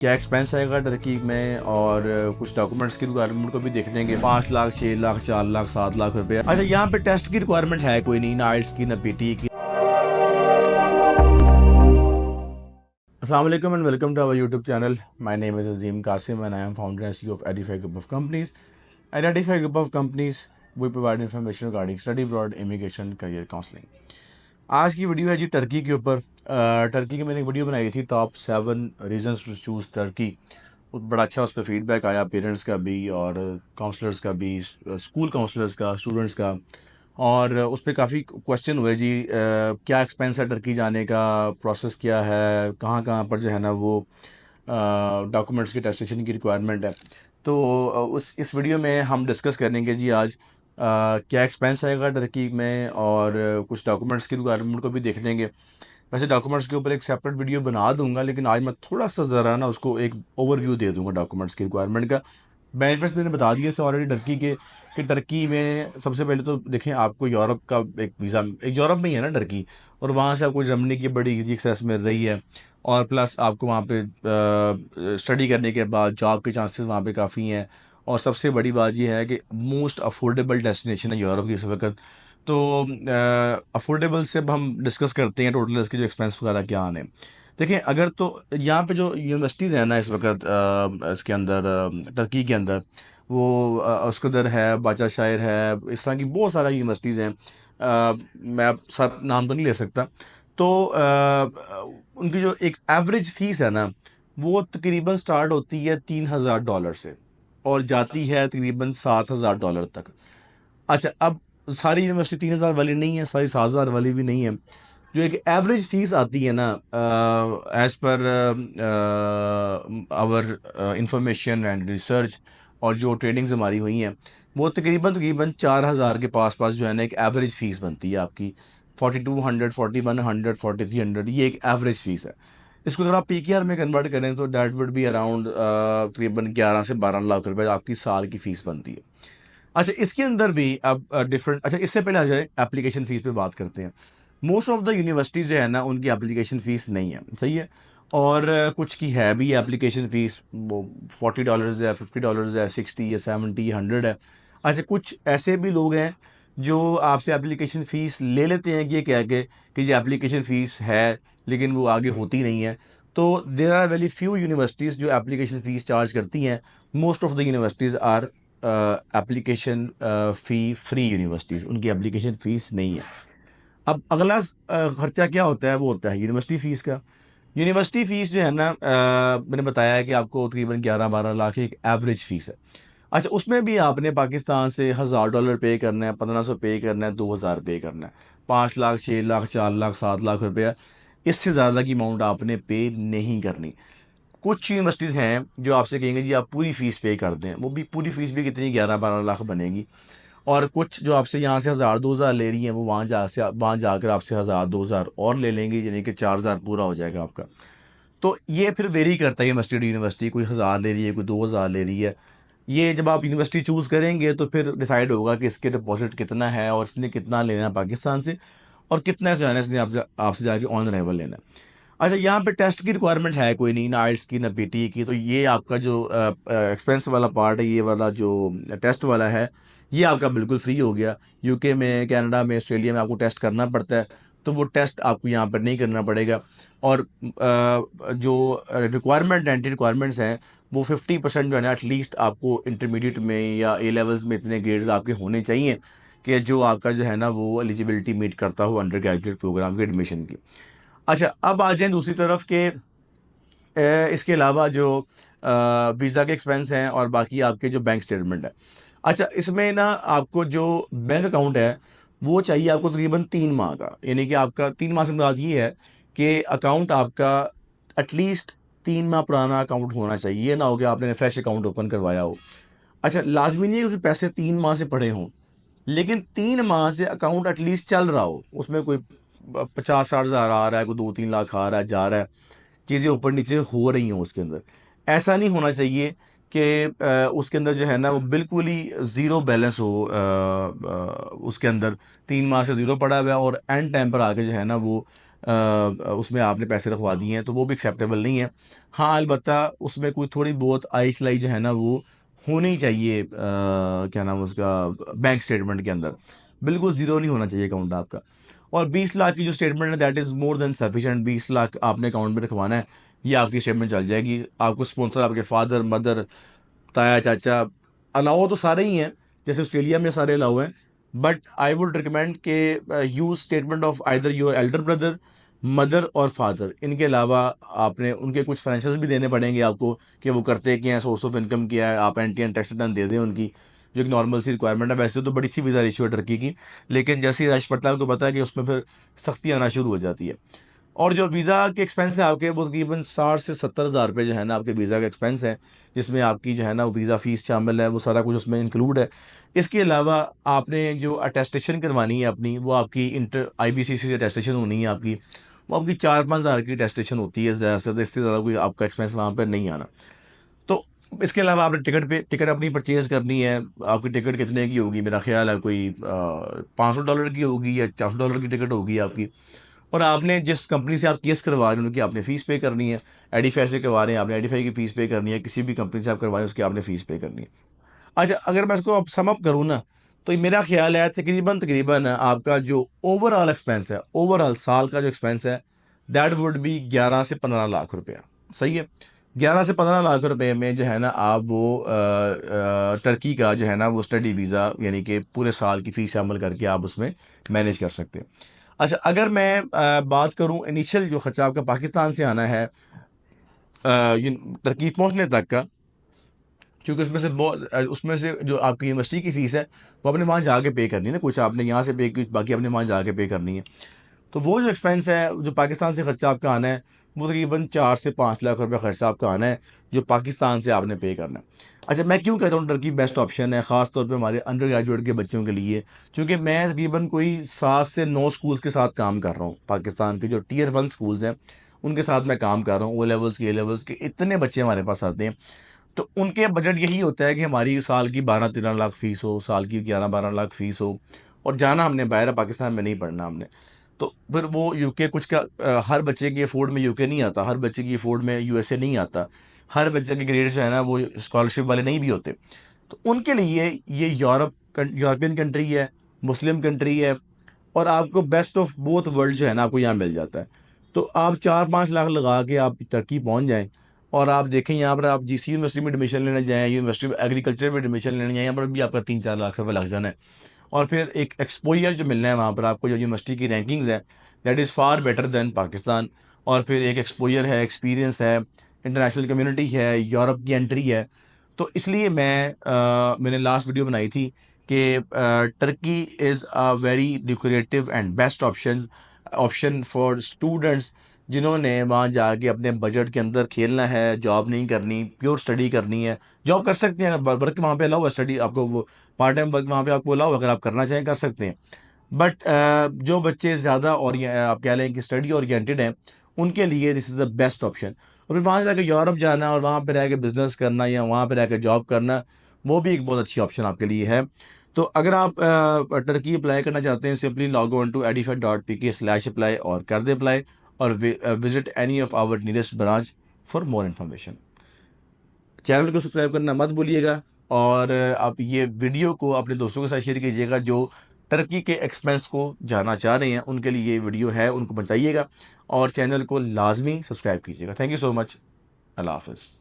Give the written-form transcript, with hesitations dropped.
क्या एक्सपेंस आएगा टर्की में, और कुछ डॉक्यूमेंट्स की रिक्वायरमेंट को भी देख लेंगे। 5 लाख, 6 लाख, 4 लाख, 7 लाख रुपए। अच्छा, यहाँ पे टेस्ट की रिक्वायरमेंट है कोई नहीं, ना आइल्स की, ना पीटी की। अस्सलाम वालेकुम and welcome to our YouTube channel. My name is Azim Qasim and I am founder and CEO of Edify group of companies. At Edify group of companies we provide information regarding study abroad, immigration, career counselling. आज की video है जी Turkey के ऊपर। Turkey की मैंने एक video बनाई थी, top 7 reasons to choose Turkey. बड़ा अच्छा उस पर फीडबैक आया, पेरेंट्स का भी और काउंसलर्स का भी, स्कूल काउंसलर्स का, स्टूडेंट्स का। और उस पर काफ़ी क्वेश्चन हुए जी, क्या एक्सपेंस है टर्की जाने का, प्रोसेस क्या है, कहाँ कहाँ पर जो है ना वो डॉक्यूमेंट्स की टेस्टेशन की रिक्वायरमेंट है। तो उस इस वीडियो में हम डिस्कस करेंगे जी आज क्या एक्सपेंस आएगा टर्की में, और कुछ डॉक्यूमेंट्स की रिक्वायरमेंट को भी देख लेंगे। वैसे डॉक्यूमेंट्स के ऊपर एक सेपरेट वीडियो बना दूंगा, लेकिन आज मैं थोड़ा सा ज़रा ना उसको एक ओवरव्यू दे दूंगा डॉक्यूमेंट्स की रिक्वायरमेंट का। बेनिफिट्स मैंने बता दिए थे ऑलरेडी टर्की के, कि टर्की में सबसे पहले तो देखें, आपको यूरोप का एक वीज़ा, एक यूरोप में ही है ना टर्की, और वहाँ से आपको जर्मनी की बड़ी इजी एक्सेस मिल रही है। और प्लस आपको वहाँ पे स्टडी करने के बाद जॉब के चांसेस वहाँ पे काफ़ी हैं। और सबसे बड़ी बात यह है कि मोस्ट अफोर्डेबल डेस्टिनेशन है यूरोप की इस वक्त। तो अफोर्डेबल से अब हम डिस्कस करते हैं टोटल इसके जो एक्सपेंस वगैरह क्या आने। देखिए, अगर तो यहाँ पे जो यूनिवर्सिटीज़ हैं ना इस वक्त इसके अंदर, टर्की के अंदर, वो अस्कदर है, बाचा शायर है, इस तरह की बहुत सारा यूनिवर्सिटीज़ हैं। मैं अब सब नाम तो नहीं ले सकता। तो उनकी जो एक एवरेज फ़ीस है ना, वो तकरीबन स्टार्ट होती है $3,000 से और जाती है तकरीबन $7,000 तक। अच्छा, अब सारी यूनिवर्सिटी 3,000 वाली नहीं है, सारी 7,000 वाली भी नहीं है। जो एक एवरेज फ़ीस आती है ना, as per hour information and research, और जो ट्रेनिंग्स हमारी हुई हैं, वो तकरीबन तकरीबन 4,000 के पास जो है ना एक एवरेज फ़ीस बनती है आपकी। 4200, 4100, 4300, ये एक एवरेज फ़ीस है। इसको अगर आप पीकेआर में कन्वर्ट करें तो दैट वुड बी अराउंड तकरीबन 11 से 12 लाख रुपए आपकी साल की फ़ीस बनती है। अच्छा, इसके अंदर भी अब डिफरेंट, अच्छा इससे पहले आ जाए एप्लीकेशन फ़ीस पे बात करते हैं। मोस्ट ऑफ द यूनिवर्सिटीज़ जो है ना, उनकी एप्लीकेशन फ़ीस नहीं है, सही है। और कुछ की है भी एप्लीकेशन फ़ीस, वो $40 है, $50 है, 60 है, 70, 100 है। अच्छा, कुछ ऐसे भी लोग हैं जो आपसे एप्लीकेशन फ़ीस ले लेते हैं कि ये कह के कि ये एप्लीकेशन फ़ीस है, लेकिन वो आगे होती नहीं है। तो there are very few universities जो एप्लीकेशन फ़ीस चार्ज करती हैं। Most of the universities are application fee free universities, उनकी एप्लीकेशन फ़ीस नहीं है। अब अगला खर्चा क्या होता है, वो होता है यूनिवर्सिटी फ़ीस का। यूनिवर्सिटी फ़ीस जो है ना, मैंने बताया है कि आपको तकरीबन 11-12 लाख एक एवरेज फ़ीस है। अच्छा, उसमें भी आपने पाकिस्तान से $1,000 पे करना है, 1500 पे करना है, 2000 पे करना है। 5 लाख, 6 लाख, 4 लाख, 7 लाख रुपया, इससे ज़्यादा की अमाउंट आपने पे नहीं करनी। कुछ यूनिवर्सिटीज़ हैं जो आपसे कहेंगे जी आप पूरी फ़ीस पे कर दें, वो भी पूरी फ़ीस भी कितनी, 11-12 लाख बनेगी। और कुछ जो आपसे यहाँ से 1000-2000 ले रही हैं, वो वहाँ जाकर आपसे 1000-2000 और ले लेंगी, यानी कि 4000 पूरा हो जाएगा आपका। तो ये फिर वेरी करता है यूनिवर्सिटी टू यूनिवर्सिटी, कोई 1000 ले रही है, कोई 2000 ले रही है। ये जब आप यूनिवर्सिटी चूज़ करेंगे तो फिर डिसाइड होगा कि इसके डिपॉजिट कितना है और इसने कितना लेना है पाकिस्तान से, और कितना जो है ना इसने आपसे जाके ऑन अराइवल लेना है। अच्छा, यहाँ पे टेस्ट की रिक्वायरमेंट है कोई नहीं, ना आइल्स की, ना पीटी की। तो ये आपका जो एक्सपेंस वाला पार्ट है, ये वाला जो टेस्ट वाला है, ये आपका बिल्कुल फ्री हो गया। यूके में, कनाडा में, ऑस्ट्रेलिया में आपको टेस्ट करना पड़ता है, तो वो टेस्ट आपको यहाँ पर नहीं करना पड़ेगा। और जो रिक्वायरमेंट एंटी रिक्वायरमेंट्स हैं, वो 50% जो है ना एटलीस्ट आपको इंटरमीडिएट में या ए लेवल्स में इतने ग्रेड्स आपके होने चाहिए कि जो आपका जो है ना वो एलिजिबिलिटी मीट करता हो अंडर ग्रेजुएट प्रोग्राम के एडमिशन की। अच्छा, अब आ जाएँ दूसरी तरफ के इसके अलावा जो वीज़ा के एक्सपेंस हैं और बाकी आपके जो बैंक स्टेटमेंट है। अच्छा, इसमें ना आपको जो बैंक अकाउंट है, वो चाहिए आपको तकरीबन 3 माह का, यानी कि आपका 3 माह से मुराद ये है कि अकाउंट आपका एटलीस्ट 3 माह पुराना अकाउंट होना चाहिए। ये ना हो कि आपने फ्रेश अकाउंट ओपन करवाया हो। अच्छा, लाज़मी नहीं है कि उसमें पैसे 3 माह से पड़े हों, लेकिन 3 माह से अकाउंट एटलीस्ट चल रहा हो, उसमें कोई 50-60 हज़ार आ रहा है, कोई 2-3 लाख आ रहा है, जा रहा है, चीज़ें ऊपर नीचे हो रही हों उसके अंदर। ऐसा नहीं होना चाहिए कि उसके अंदर जो है ना वो बिल्कुल ही ज़ीरो बैलेंस हो, उसके अंदर 3 माह से ज़ीरो पड़ा हुआ है और एंड टाइम पर आके जो है ना वो उसमें आपने पैसे रखवा दिए हैं, तो वो भी एक्सेप्टेबल नहीं है। हाँ, अलबत्ता उसमें कोई थोड़ी बहुत आई चलाई जो है ना वो होनी चाहिए, क्या नाम है उसका, बैंक स्टेटमेंट के अंदर बिल्कुल ज़ीरो नहीं होना चाहिए अकाउंट आपका। और 20 लाख की जो स्टेटमेंट है that is more than sufficient. 20 lakh आपने अकाउंट में रखवाना है, ये आपकी स्टेटमेंट चल जाएगी। आपको स्पॉन्सर आपके फादर मदर ताया चाचा अलाउ तो सारे ही हैं, जैसे ऑस्ट्रेलिया में सारे अलाउ हैं, बट आई वुड रिकमेंड के use statement of either your Elder brother mother और फादर। इनके अलावा आपने उनके कुछ फाइनेंशियल्स भी देने पड़ेंगे आपको कि वो करते क्या है, सोर्स ऑफ इनकम क्या है, आप एंटी एंड टैक्स रिटर्न दे दें उनकी, जो एक नॉर्मल सी रिक्वायरमेंट है। वैसे तो बड़ी अच्छी वीज़ा रेशियो है टर्की की, लेकिन जैसे ही रश पड़ता है तो पता है कि उसमें फिर सख्ती आना शुरू हो जाती है। और जो वीज़ा के एक्सपेंस है आपके, वो तकरीबन 60 से 70 हज़ार रुपये जो है ना आपके वीज़ा का एक्सपेंस है, जिसमें आपकी जो है ना वीज़ा फ़ीस शामिल है, वो सारा कुछ उसमें इंक्लूड है। इसके अलावा आपने जो अटेस्टेशन करवानी है अपनी, वो आपकी इंटर IBCC से अटेस्टेशन होनी है आपकी, वो आपकी 4-5 हज़ार की अटेस्टेशन होती है ज़्यादा से ज़्यादा, इससे ज़्यादा कोई आपका एक्सपेंस वहाँ पर नहीं आना। तो इसके अलावा आपने टिकट अपनी परचेज़ करनी है। आपकी टिकट कितने की होगी, मेरा ख़्याल है कोई $500 की होगी या $400 की टिकट होगी आपकी। और आपने जिस कंपनी से आप केस करवा रहे हैं उनकी आपने फ़ीस पे करनी है। एडिफाई से करवा रहे हैं, आपने एडिफाई की फ़ीस पे करनी है। किसी भी कंपनी से आप करवा रहे हैं उसकी आपने फ़ीस पे करनी है। अच्छा, अगर मैं इसको अब सम अप करूँ ना, तो ये मेरा ख़्याल है तकरीबन आपका जो ओवरऑल एक्सपेंस है, ओवरऑल साल का जो एक्सपेंस है, दैट वुड बी 11 से 15 लाख रुपया। सही है? 11 से 15 लाख रुपए में जो है ना आप वो टर्की का जो है ना वो स्टडी वीज़ा यानी कि पूरे साल की फ़ीस शामिल करके आप उसमें मैनेज कर सकते हैं। अच्छा, अगर मैं बात करूँ इनिशियल जो खर्चा आपका पाकिस्तान से आना है ये टर्की पहुँचने तक का, क्योंकि उसमें से जो आपकी यूनिवर्सिटी की फ़ीस है वो आपने वहाँ जाके पे करनी है ना, कुछ आपने यहाँ से पे की, बाकी आपने वहाँ जाके पे करनी है। तो वो जो एक्सपेंस है जो पाकिस्तान से खर्चा आपका आना है, वो तकरीबन 4 से 5 लाख रुपए खर्चा आपका आना है, जो पाकिस्तान से आपने पे करना है। अच्छा, मैं क्यों कहता हूँ टर्की बेस्ट ऑप्शन है, ख़ास तौर पे हमारे अंडर ग्रेजुएट के बच्चों के लिए, क्योंकि मैं तकरीबन कोई 7 से 9 स्कूल्स के साथ काम कर रहा हूँ। पाकिस्तान के जो टियर 1 स्कूल्स हैं, उनके साथ मैं काम कर रहा हूँ। ओ लेवल्स के, ए लेवल्स के इतने बच्चे हमारे पास आते हैं। तो उनके बजट यही होता है कि हमारी साल की 12-13 लाख फ़ीस हो, साल की 11-12 लाख फ़ीस हो, और जाना हमने बाहर है, पाकिस्तान में नहीं पढ़ना हमने। तो फिर वो यूके कुछ का हर बच्चे की अफोर्ड में यूके नहीं आता, हर बच्चे की अफोर्ड में यूएसए नहीं आता, हर बच्चे के ग्रेड्स जो है ना वो स्कॉलरशिप वाले नहीं भी होते। तो उनके लिए ये यूरोपियन कंट्री है, मुस्लिम कंट्री है, और आपको बेस्ट ऑफ बोथ वर्ल्ड जो है ना आपको यहाँ मिल जाता है। तो आप 4-5 लाख लगा के आप टर्की पहुँच जाएँ, और आप देखें यहाँ पर आप जीसी यूनिवर्सिटी में एडमिशन लेने जाएँ, यूनिवर्सिटी में एग्रीकल्चर में एडमिशन लेने जाएँ, यहाँ पर भी आपका 3-4 लाख रुपये लग जाना है। और फिर एक एक्सपोजर जो मिलना है वहाँ पर आपको, जो यूनिवर्सिटी की रैंकिंग्स है, that is far better than Pakistan. और फिर एक एक्सपोजर है, एक्सपीरियंस है, इंटरनेशनल कम्युनिटी है, यूरोप की एंट्री है। तो इसलिए मैंने लास्ट वीडियो बनाई थी कि Turkey is a very lucrative and best option for students जिन्होंने वहाँ जाके अपने बजट के अंदर खेलना है, जॉब नहीं करनी, प्योर स्टडी करनी है। जॉब कर सकते हैं, अगर वर्क वहाँ पे अलाउ है, स्टडी आपको वो पार्ट टाइम वर्क वहाँ पे आपको अलाउ है, अगर आप करना चाहें कर सकते हैं। बट जो बच्चे ज़्यादा और आप कह लें कि स्टडी ओरिएंटेड हैं, उनके लिए this is the best option. और फिर वहाँ से जाकर यूरोप जाना और वहाँ पे रह के बिज़नेस करना या वहाँ पे रह के जॉब करना, वो भी एक बहुत अच्छी ऑप्शन आपके लिए है। तो अगर आप टर्की अप्लाई करना चाहते हैं, simply log on to edify.pk/apply और कर दें अप्लाई, और visit any of our nearest branch for more information. Channel को सब्सक्राइब करना मत भूलिएगा, और आप ये वीडियो को अपने दोस्तों के साथ शेयर कीजिएगा जो टर्की के एक्सपेंस को जानना चाह रहे हैं, उनके लिए ये वीडियो है, उनको पहुंचाइएगा, और चैनल को लाजमी सब्सक्राइब कीजिएगा। Thank you so much. अल्लाह हाफ़िज़।